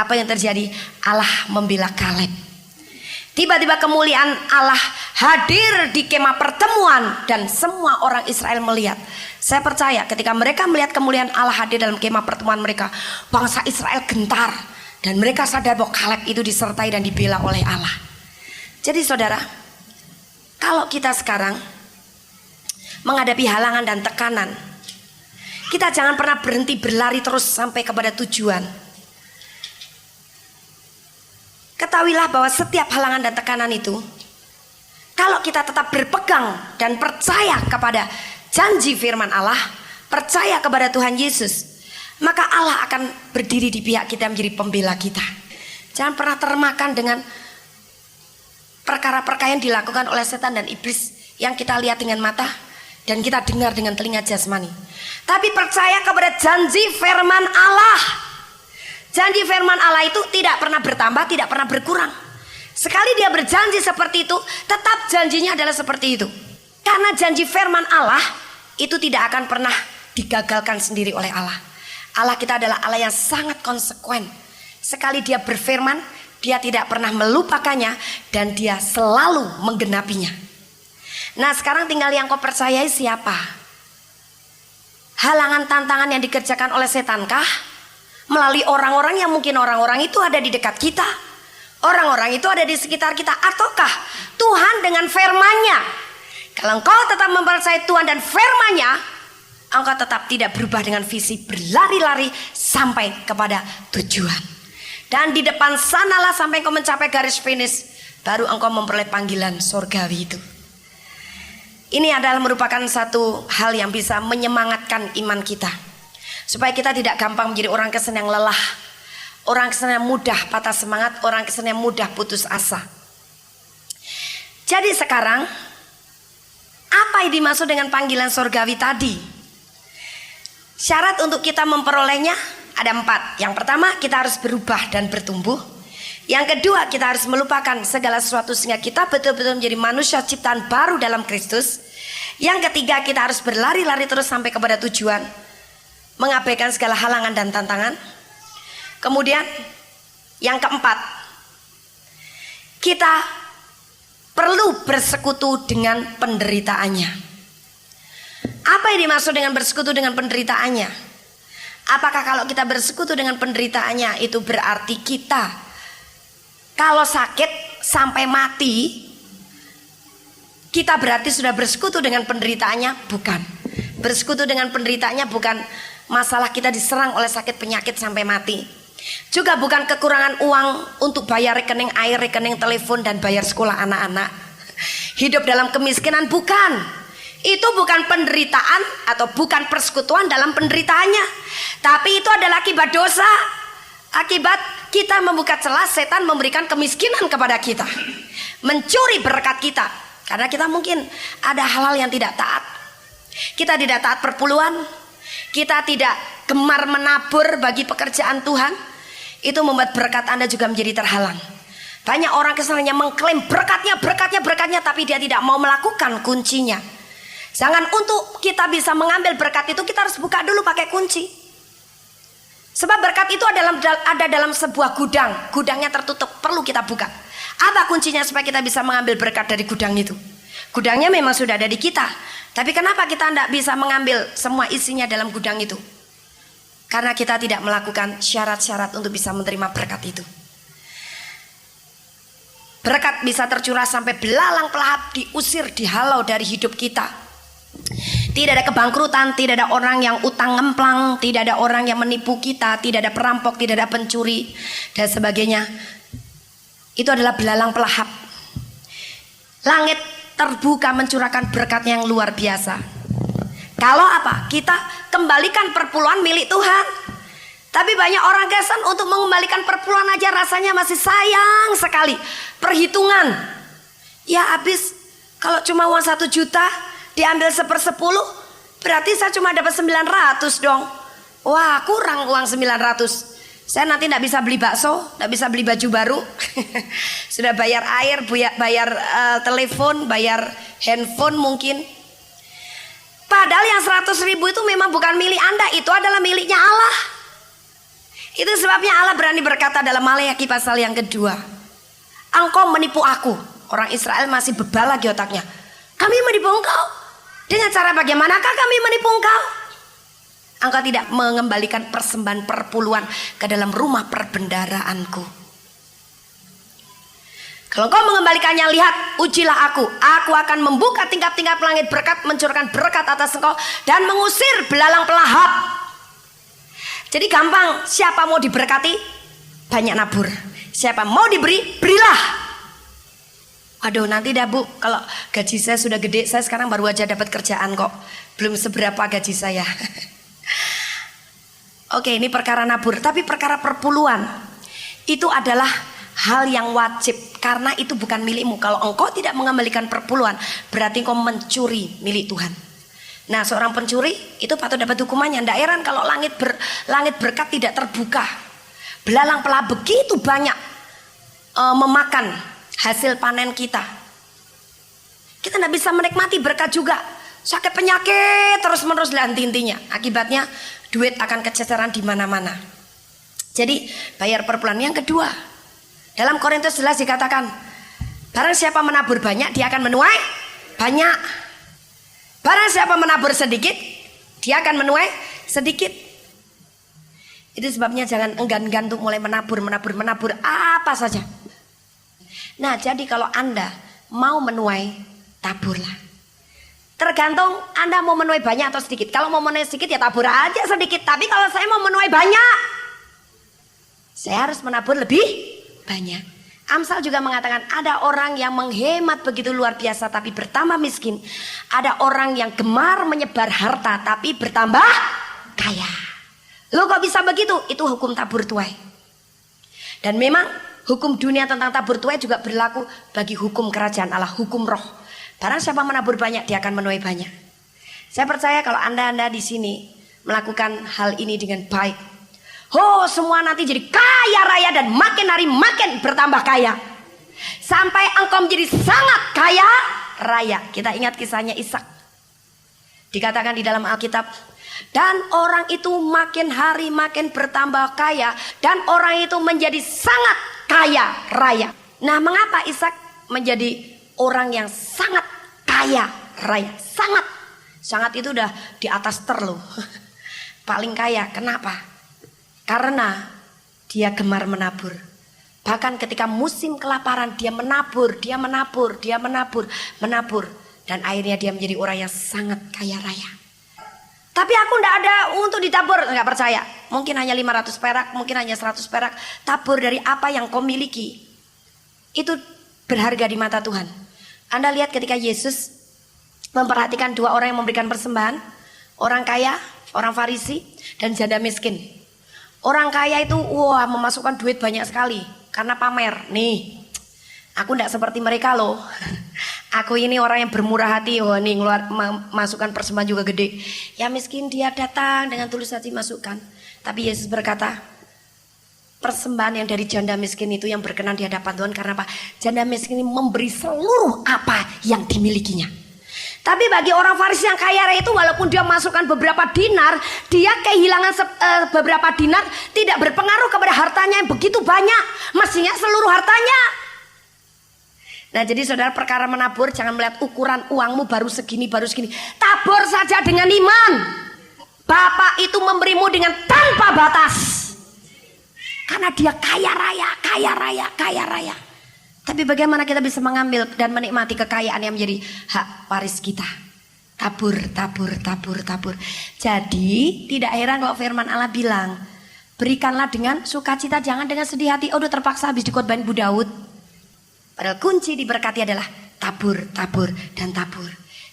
apa yang terjadi? Allah membela Kaleb. Tiba-tiba kemuliaan Allah hadir di kemah pertemuan dan semua orang Israel melihat. Saya percaya ketika mereka melihat kemuliaan Allah hadir dalam kemah pertemuan mereka, bangsa Israel gentar dan mereka sadar bahwa Kaleb itu disertai dan dibela oleh Allah. Jadi saudara, kalau kita sekarang menghadapi halangan dan tekanan, kita jangan pernah berhenti berlari terus sampai kepada tujuan. Ketahuilah bahwa setiap halangan dan tekanan itu, kalau kita tetap berpegang dan percaya kepada janji firman Allah, percaya kepada Tuhan Yesus, maka Allah akan berdiri di pihak kita menjadi pembela kita. Jangan pernah termakan dengan perkara-perkara yang dilakukan oleh setan dan iblis yang kita lihat dengan mata dan kita dengar dengan telinga jasmani. Tapi percaya kepada janji firman Allah. Janji firman Allah itu tidak pernah bertambah, tidak pernah berkurang. Sekali dia berjanji seperti itu, tetap janjinya adalah seperti itu. Karena janji firman Allah itu tidak akan pernah digagalkan sendiri oleh Allah. Allah kita adalah Allah yang sangat konsekuen. Sekali dia berfirman, dia tidak pernah melupakannya dan dia selalu menggenapinya. Nah sekarang tinggal yang kau percayai siapa? Halangan tantangan yang dikerjakan oleh setankah? Melalui orang-orang yang mungkin orang-orang itu ada di dekat kita, orang-orang itu ada di sekitar kita, ataukah Tuhan dengan firman-Nya? Kalau engkau tetap mempercayai Tuhan dan firman-Nya, engkau tetap tidak berubah dengan visi berlari-lari sampai kepada tujuan. Dan di depan sanalah sampai engkau mencapai garis finish, baru engkau memperoleh panggilan surgawi itu. Ini adalah merupakan satu hal yang bisa menyemangatkan iman kita, supaya kita tidak gampang menjadi orang Kristen yang lelah, orang Kristen yang mudah patah semangat, orang Kristen yang mudah putus asa. Jadi sekarang, apa yang dimaksud dengan panggilan surgawi tadi? Syarat untuk kita memperolehnya ada 4. Yang pertama, kita harus berubah dan bertumbuh. Yang kedua, kita harus melupakan segala sesuatu sehingga kita betul-betul menjadi manusia ciptaan baru dalam Kristus. Yang ketiga, kita harus berlari-lari terus sampai kepada tujuan, mengabaikan segala halangan dan tantangan. Kemudian yang keempat, kita perlu bersekutu dengan penderitaannya. Apa yang dimaksud dengan bersekutu dengan penderitaannya? Apakah kalau kita bersekutu dengan penderitaannya itu berarti kita kalau sakit sampai mati, kita berarti sudah bersekutu dengan penderitaannya? Bukan. Bersekutu dengan penderitaannya bukan masalah kita diserang oleh sakit penyakit sampai mati. Juga bukan kekurangan uang untuk bayar rekening air, rekening telepon, dan bayar sekolah anak-anak. Hidup dalam kemiskinan, bukan. Itu bukan penderitaan atau bukan persekutuan dalam penderitaannya. Tapi itu adalah akibat dosa. Akibat kita membuka celah setan memberikan kemiskinan kepada kita, mencuri berkat kita. Karena kita mungkin ada hal-hal yang tidak taat. Kita tidak taat perpuluhan, kita tidak gemar menabur bagi pekerjaan Tuhan. Itu membuat berkat Anda juga menjadi terhalang. Banyak orang kesannya mengklaim berkatnya, tapi dia tidak mau melakukan kuncinya. Jangan untuk kita bisa mengambil berkat itu kita harus buka dulu pakai kunci. Sebab berkat itu ada dalam sebuah gudang, gudangnya tertutup, perlu kita buka. Apa kuncinya supaya kita bisa mengambil berkat dari gudang itu? Gudangnya memang sudah ada di kita, tapi kenapa kita tidak bisa mengambil semua isinya dalam gudang itu? Karena kita tidak melakukan syarat-syarat untuk bisa menerima berkat itu. Berkat bisa tercurah sampai belalang pelahap, diusir, dihalau dari hidup kita. Tidak ada kebangkrutan, tidak ada orang yang utang ngemplang, tidak ada orang yang menipu kita, tidak ada perampok, tidak ada pencuri dan sebagainya. Itu adalah belalang pelahap. Langit terbuka mencurahkan berkatnya yang luar biasa. Kalau apa? Kita kembalikan perpuluhan milik Tuhan. Tapi banyak orang Kristen untuk mengembalikan perpuluhan aja rasanya masih sayang sekali. Perhitungan. Ya habis, kalau cuma uang 1 juta diambil 1/10, berarti saya cuma dapat 900 dong. Wah, kurang uang 900. Saya nanti tidak bisa beli bakso, tidak bisa beli baju baru. Sudah bayar air, bayar telepon, bayar handphone mungkin. Padahal yang 100.000 itu memang bukan milik Anda, itu adalah miliknya Allah. Itu sebabnya Allah berani berkata dalam Maleakhi pasal yang kedua, engkau menipu aku. Orang Israel masih bebal lagi otaknya. Kami menipu engkau. Dengan cara bagaimanakah kami menipu engkau? Engkau tidak mengembalikan persembahan perpuluhan ke dalam rumah perbendaharaanku. Kalau engkau mengembalikannya, lihat, ujilah aku. Aku akan membuka tingkap-tingkap langit berkat, mencurahkan berkat atas engkau, dan mengusir belalang pelahap. Jadi gampang, siapa mau diberkati, banyak nabur. Siapa mau diberi, berilah. Aduh, nanti dah Bu, kalau gaji saya sudah gede, saya sekarang baru aja dapat kerjaan kok. Belum seberapa gaji saya. Oke, ini perkara nabur. Tapi perkara perpuluhan, itu adalah hal yang wajib. Karena itu bukan milikmu. Kalau engkau tidak mengembalikan perpuluhan, berarti engkau mencuri milik Tuhan. Nah, seorang pencuri itu patut dapat hukumannya. Tidak heran kalau langit berkat tidak terbuka. Belalang pelahap begitu banyak memakan hasil panen kita. Kita tidak bisa menikmati berkat juga. Sakit penyakit terus-menerus lah intinya. Akibatnya duit akan kececeran di mana-mana. Jadi bayar perpuluhan. Yang kedua, dalam Korintus jelas dikatakan, barang siapa menabur banyak, dia akan menuai banyak. Barang siapa menabur sedikit, dia akan menuai sedikit. Itu sebabnya jangan enggan-enggan untuk mulai menabur apa saja. Nah, jadi kalau Anda mau menuai, taburlah. Tergantung Anda mau menuai banyak atau sedikit. Kalau mau menuai sedikit ya tabur aja sedikit. Tapi kalau saya mau menuai banyak, saya harus menabur lebih banyak. Amsal juga mengatakan ada orang yang menghemat begitu luar biasa tapi bertambah miskin. Ada orang yang gemar menyebar harta tapi bertambah kaya. Loh, kok bisa begitu? Itu hukum tabur tuai. Dan memang hukum dunia tentang tabur tuai juga berlaku bagi hukum kerajaan Allah, hukum roh. Barang siapa menabur banyak, dia akan menuai banyak. Saya percaya kalau Anda di sini melakukan hal ini dengan baik, semua nanti jadi kaya raya dan makin hari makin bertambah kaya. Sampai engkau menjadi sangat kaya raya. Kita ingat kisahnya Ishak. Dikatakan di dalam Alkitab, dan orang itu makin hari makin bertambah kaya, dan orang itu menjadi sangat kaya raya. Nah, mengapa Ishak menjadi orang yang sangat kaya raya? Sangat itu udah di atas loh. Paling kaya. Kenapa? Karena dia gemar menabur. Bahkan ketika musim kelaparan dia menabur. Dan akhirnya dia menjadi orang yang sangat kaya raya. Tapi aku tidak ada untuk ditabur. Enggak percaya. Mungkin hanya 500 perak, mungkin hanya 100 perak. Tabur dari apa yang kau miliki. Itu berharga di mata Tuhan. Anda lihat ketika Yesus memperhatikan 2 orang yang memberikan persembahan. Orang kaya, orang Farisi, dan janda miskin. Orang kaya itu memasukkan duit banyak sekali. Karena pamer. Nih, aku tidak seperti mereka loh. Aku ini orang yang bermurah hati. Nih masukkan persembahan juga gede. Ya miskin dia datang dengan tulus hati masukkan. Tapi Yesus berkata, persembahan yang dari janda miskin itu yang berkenan di hadapan Tuhan. Karena apa? Janda miskin ini memberi seluruh apa yang dimilikinya. Tapi bagi orang Farisi yang kaya raya itu, walaupun dia masukkan beberapa dinar, dia kehilangan beberapa dinar tidak berpengaruh kepada hartanya yang begitu banyak. Mestinya seluruh hartanya. Nah, jadi saudara, perkara menabur jangan melihat ukuran uangmu baru segini. Tabur saja dengan iman. Bapa itu memberimu dengan tanpa batas. Karena dia kaya raya. Tapi bagaimana kita bisa mengambil dan menikmati kekayaan yang menjadi hak waris kita? Tabur. Jadi tidak heran kalau firman Allah bilang, berikanlah dengan sukacita, jangan dengan sedih hati. Udah terpaksa habis dikhotbahin Bu Daud. Padahal kunci diberkati adalah tabur.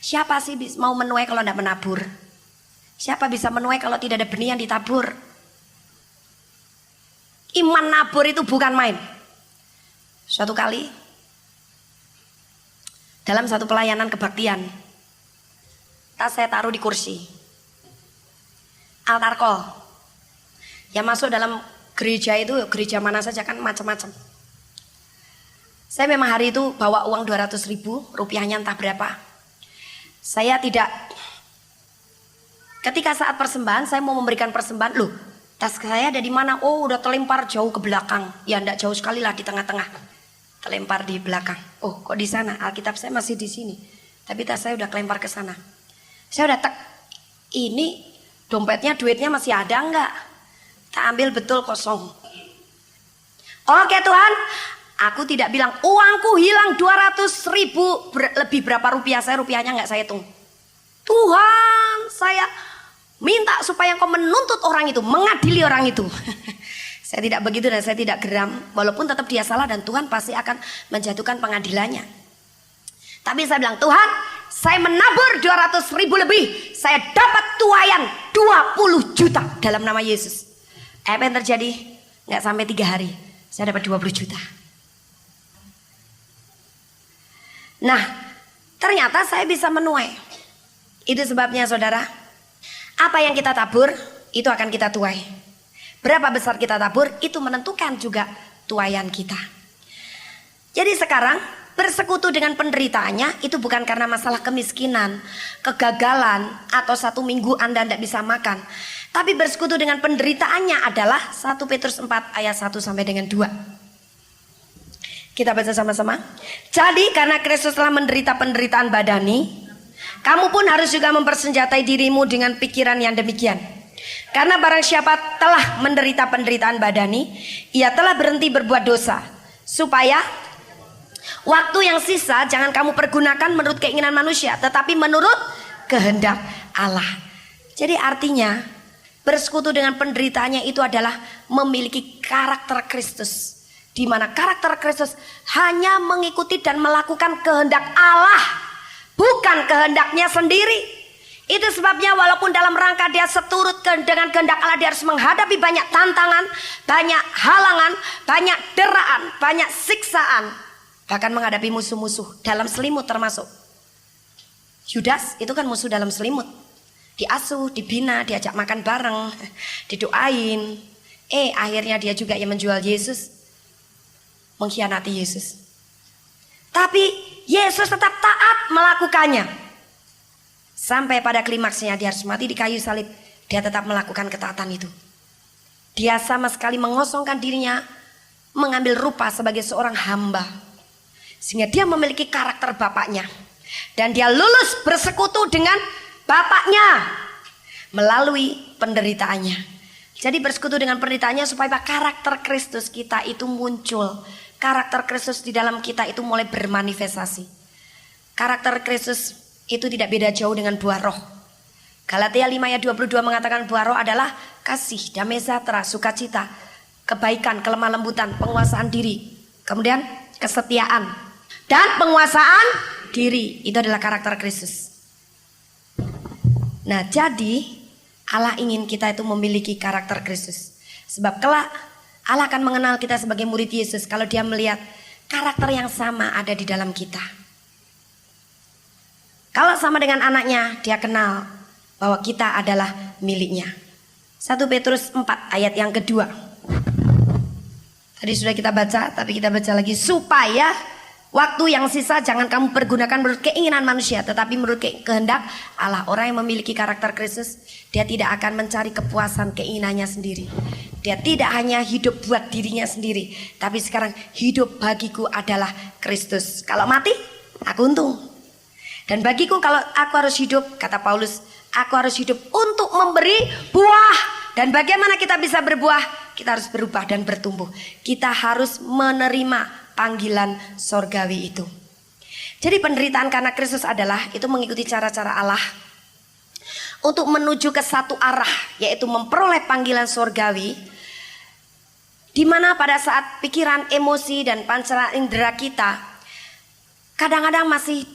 Siapa sih mau menuai kalau tidak menabur? Siapa bisa menuai kalau tidak ada benih yang ditabur? Iman nabur itu bukan main. Suatu kali dalam satu pelayanan kebaktian. Tas saya taruh di kursi. Altar call. Yang masuk dalam gereja itu, gereja mana saja kan macam-macam. Saya memang hari itu bawa uang 200.000, rupiahnya entah berapa. Saya tidak, ketika saat persembahan saya mau memberikan persembahan, loh tas saya ada di mana? Oh udah terlempar jauh ke belakang. Ya enggak jauh sekali lah, di tengah-tengah. Terlempar di belakang. Oh kok di sana? Alkitab saya masih di sini. Tapi tas saya udah kelempar ke sana. Saya udah ini dompetnya, duitnya masih ada enggak? Tak ambil betul kosong. Oke Tuhan, aku tidak bilang uangku hilang 200.000 lebih berapa rupiah, saya rupiahnya nggak saya hitung. Tuhan, saya minta supaya Engkau menuntut orang itu, mengadili orang itu. Saya tidak begitu dan saya tidak geram, walaupun tetap dia salah dan Tuhan pasti akan menjatuhkan pengadilannya. Tapi saya bilang, Tuhan, saya menabur 200.000 lebih, saya dapat tuaian 20 juta dalam nama Yesus. Apa yang terjadi? Nggak sampai 3 hari, saya dapat 20 juta. Nah, ternyata saya bisa menuai. Itu sebabnya saudara, apa yang kita tabur, itu akan kita tuai. Berapa besar kita tabur, itu menentukan juga tuaian kita. Jadi sekarang, bersekutu dengan penderitaannya, itu bukan karena masalah kemiskinan, kegagalan, atau 1 minggu Anda tidak bisa makan. Tapi bersekutu dengan penderitaannya adalah 1 Petrus 4 ayat 1 sampai dengan 2. Kita baca sama-sama. Jadi karena Kristus telah menderita penderitaan badani, kamu pun harus juga mempersenjatai dirimu dengan pikiran yang demikian. Karena barang siapa telah menderita penderitaan badani, ia telah berhenti berbuat dosa, supaya waktu yang sisa jangan kamu pergunakan menurut keinginan manusia, tetapi menurut kehendak Allah. Jadi artinya bersekutu dengan penderitaannya itu adalah memiliki karakter Kristus, di mana karakter Kristus hanya mengikuti dan melakukan kehendak Allah, bukan kehendaknya sendiri. Itu sebabnya walaupun dalam rangka dia seturut dengan kehendak Allah, dia harus menghadapi banyak tantangan, banyak halangan, banyak deraan, banyak siksaan, bahkan menghadapi musuh-musuh dalam selimut termasuk. Yudas itu kan musuh dalam selimut. Diasuh, dibina, diajak makan bareng, didoain. Akhirnya dia juga yang menjual Yesus, mengkhianati Yesus. Tapi Yesus tetap taat melakukannya. Sampai pada klimaksnya dia harus mati di kayu salib, dia tetap melakukan ketaatan itu. Dia sama sekali mengosongkan dirinya, mengambil rupa sebagai seorang hamba, sehingga dia memiliki karakter bapaknya. Dan dia lulus bersekutu dengan bapaknya melalui penderitaannya. Jadi bersekutu dengan penderitaannya supaya karakter Kristus kita itu muncul. Karakter Kristus di dalam kita itu mulai bermanifestasi. Karakter Kristus itu tidak beda jauh dengan buah roh. Galatia 5 ayat 22 mengatakan buah roh adalah kasih, damai sejahtera, sukacita, kebaikan, kelemah lembutan, penguasaan diri, kemudian kesetiaan dan penguasaan diri. Itu adalah karakter Kristus. Nah, jadi Allah ingin kita itu memiliki karakter Kristus. Sebab kelak Allah akan mengenal kita sebagai murid Yesus kalau dia melihat karakter yang sama ada di dalam kita. Kalau sama dengan anaknya, dia kenal bahwa kita adalah miliknya. 1 Petrus 4 ayat yang kedua. Tadi sudah kita baca, tapi kita baca lagi. Supaya waktu yang sisa jangan kamu pergunakan menurut keinginan manusia, tetapi menurut kehendak Allah. Orang yang memiliki karakter Kristus, dia tidak akan mencari kepuasan keinginannya sendiri. Dia tidak hanya hidup buat dirinya sendiri, tapi sekarang hidup bagiku adalah Kristus. Kalau mati, aku untung. Dan bagiku kalau aku harus hidup, kata Paulus, aku harus hidup untuk memberi buah. Dan bagaimana kita bisa berbuah? Kita harus berubah dan bertumbuh. Kita harus menerima panggilan sorgawi itu. Jadi penderitaan karena Kristus adalah itu mengikuti cara-cara Allah untuk menuju ke satu arah, yaitu memperoleh panggilan sorgawi, di mana pada saat pikiran, emosi dan panca indera kita kadang-kadang masih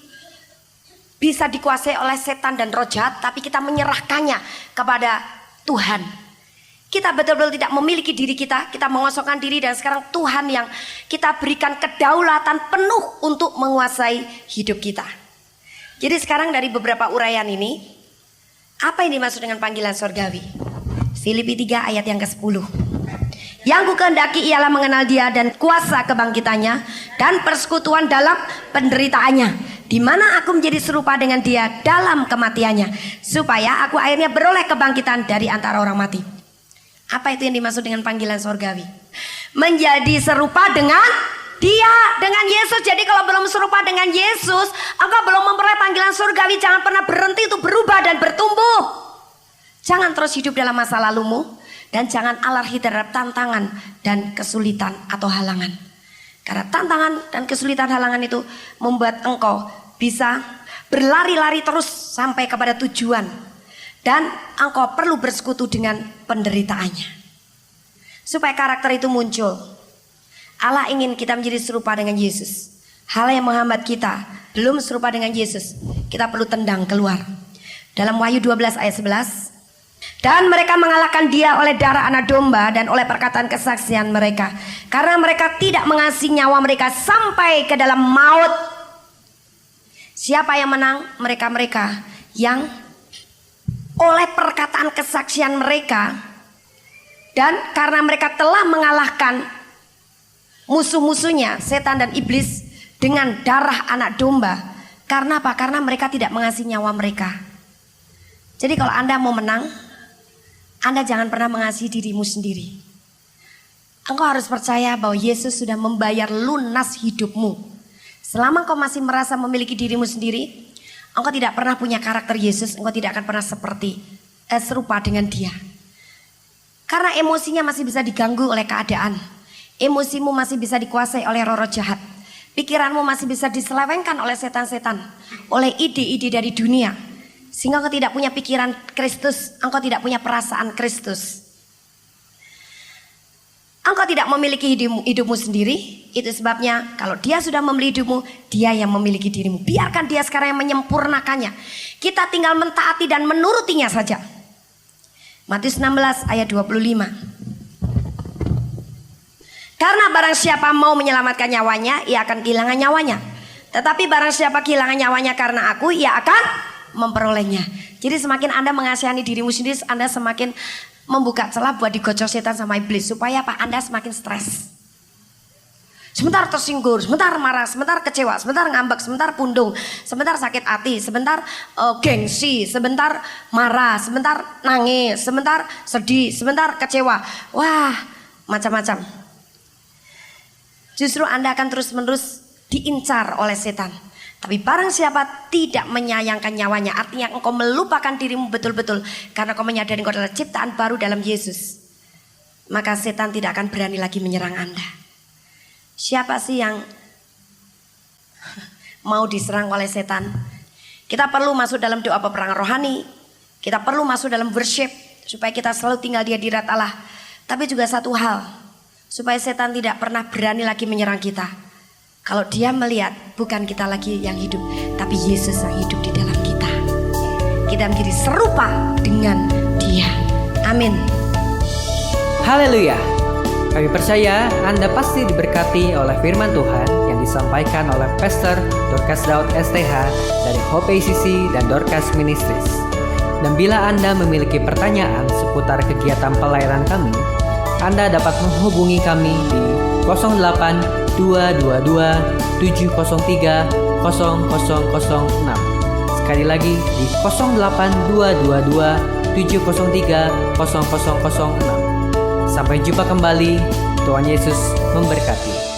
bisa dikuasai oleh setan dan roh jahat, tapi kita menyerahkannya kepada Tuhan. kita betul-betul tidak memiliki diri kita mengosongkan diri, dan sekarang Tuhan yang kita berikan kedaulatan penuh untuk menguasai hidup kita. Jadi sekarang dari beberapa uraian ini, apa yang dimaksud dengan panggilan surgawi? Filipi 3 ayat yang ke-10. Yang ku kehendaki ialah mengenal Dia dan kuasa kebangkitannya dan persekutuan dalam penderitaannya, di mana aku menjadi serupa dengan Dia dalam kematiannya, supaya aku akhirnya beroleh kebangkitan dari antara orang mati. Apa itu yang dimaksud dengan panggilan surgawi? Menjadi serupa dengan Dia, dengan Yesus. Jadi kalau belum serupa dengan Yesus, engkau belum memperoleh panggilan surgawi. Jangan pernah berhenti untuk berubah dan bertumbuh. Jangan terus hidup dalam masa lalumu, dan jangan alergi terhadap tantangan dan kesulitan atau halangan. Karena tantangan dan kesulitan halangan itu membuat engkau bisa berlari-lari terus sampai kepada tujuan. Dan engkau perlu bersekutu dengan penderitaannya. Supaya karakter itu muncul, Allah ingin kita menjadi serupa dengan Yesus. Hal yang menghambat kita belum serupa dengan Yesus, kita perlu tendang keluar. Dalam Wahyu 12 ayat 11. Dan mereka mengalahkan Dia oleh darah anak domba dan oleh perkataan kesaksian mereka. Karena mereka tidak mengasihi nyawa mereka sampai ke dalam maut. Siapa yang menang? Mereka-mereka yang oleh perkataan kesaksian mereka, dan karena mereka telah mengalahkan musuh-musuhnya setan dan iblis dengan darah anak domba. Karena apa? Karena mereka tidak mengasihi nyawa mereka. Jadi kalau Anda mau menang, Anda jangan pernah mengasihi dirimu sendiri. Engkau harus percaya bahwa Yesus sudah membayar lunas hidupmu. Selama engkau masih merasa memiliki dirimu sendiri, engkau tidak pernah punya karakter Yesus, engkau tidak akan pernah serupa dengan Dia. Karena emosinya masih bisa diganggu oleh keadaan. Emosimu masih bisa dikuasai oleh roh-roh jahat. Pikiranmu masih bisa diselewengkan oleh setan-setan, oleh ide-ide dari dunia. Sehingga engkau tidak punya pikiran Kristus, engkau tidak punya perasaan Kristus. Engkau tidak memiliki hidupmu sendiri. Itu sebabnya kalau Dia sudah memiliki hidupmu, Dia yang memiliki dirimu. Biarkan Dia sekarang yang menyempurnakannya. Kita tinggal mentaati dan menurutinya saja. Matius 16 ayat 25. Karena barang siapa mau menyelamatkan nyawanya, ia akan kehilangan nyawanya. Tetapi barang siapa kehilangan nyawanya karena aku, ia akan memperolehnya. Jadi semakin Anda mengasihani dirimu sendiri, Anda semakin membuka celah buat digocok setan sama iblis. Supaya apa? Anda semakin stres. Sebentar tersinggung, sebentar marah, sebentar kecewa, sebentar ngambek, sebentar pundung, sebentar sakit hati, sebentar gengsi, sebentar marah, sebentar nangis, sebentar sedih, sebentar kecewa. Wah, macam-macam. Justru Anda akan terus-menerus diincar oleh setan. Tapi barang siapa tidak menyayangkan nyawanya, artinya engkau melupakan dirimu betul-betul, karena engkau menyadari engkau adalah ciptaan baru dalam Yesus, maka setan tidak akan berani lagi menyerang Anda. Siapa sih yang mau diserang oleh setan? Kita perlu masuk dalam doa peperangan rohani. Kita perlu masuk dalam worship supaya kita selalu tinggal di hadirat Allah. Tapi juga satu hal, supaya setan tidak pernah berani lagi menyerang kita. Kalau dia melihat bukan kita lagi yang hidup, tapi Yesus yang hidup di dalam kita. Kita menjadi serupa dengan Dia. Amin. Haleluya. Kami percaya Anda pasti diberkati oleh firman Tuhan yang disampaikan oleh Pastor Dorcas Daud STH dari Hope ACC dan Dorcas Ministries. Dan bila Anda memiliki pertanyaan seputar kegiatan pelayanan kami, Anda dapat menghubungi kami di 08-222-703-0006. Sekali lagi di 08-222-703-0006. Sampai jumpa kembali. Tuhan Yesus memberkati.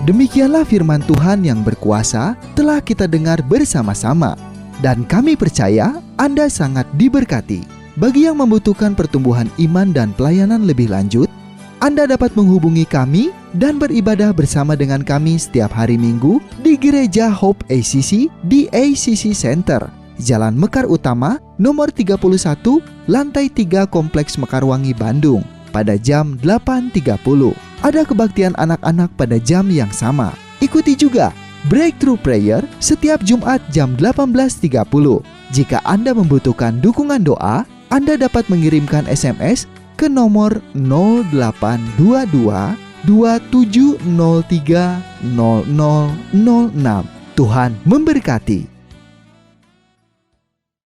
Demikianlah firman Tuhan yang berkuasa telah kita dengar bersama-sama. Dan kami percaya Anda sangat diberkati. Bagi yang membutuhkan pertumbuhan iman dan pelayanan lebih lanjut, Anda dapat menghubungi kami dan beribadah bersama dengan kami setiap hari Minggu di Gereja Hope ACC di ACC Center, Jalan Mekar Utama, nomor 31, lantai 3 Kompleks Mekarwangi, Bandung, pada jam 8.30. Ada kebaktian anak-anak pada jam yang sama. Ikuti juga Breakthrough Prayer setiap Jumat jam 18.30. Jika Anda membutuhkan dukungan doa, Anda dapat mengirimkan SMS ke nomor 0822 2703 0006. Tuhan memberkati.